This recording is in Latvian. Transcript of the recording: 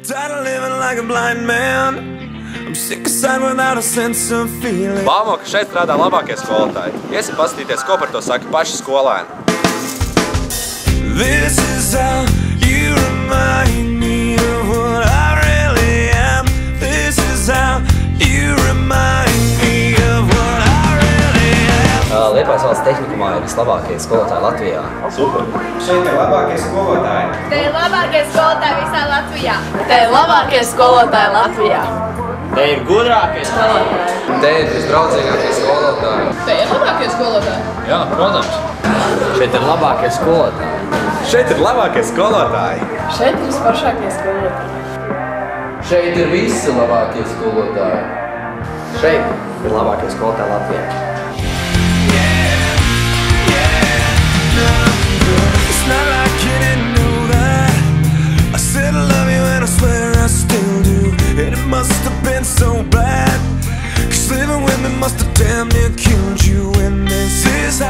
Tired of living like a blind man. I'm sick aside without a sense of feeling. Baumo, ka šeit strādā labākie skolotāji. Iesim paskatīties, ko par to saka paši skolēni. This is how you remind me of what I really am. This is how you remind me of what I really am. Liepājas valsts tehnikumā ir vislabākie skolotāji Latvijā. Super! Šeit ir labākie skolotāji. Te ir labākie skolotāji visā Latvijā. Te ir labākie skolotāji Latvijā. Te ir gudrākie skolotāji. Te ir visdraudzīgākie skolotāji. Te ir labākie skolotāji. Jā, protams. Šeit ir labākie skolotāji. Šeit ir labākie skolotāji. Šeit ir visforšākie skolotāji. Šeit ir visi labākie skolotāji. Šeit ir labākie skolotāji Latvijā. It's not like you didn't know that. I said I love you and I swear I still do. And it must have been so bad, 'cause living with me must have damn near killed you. And this is how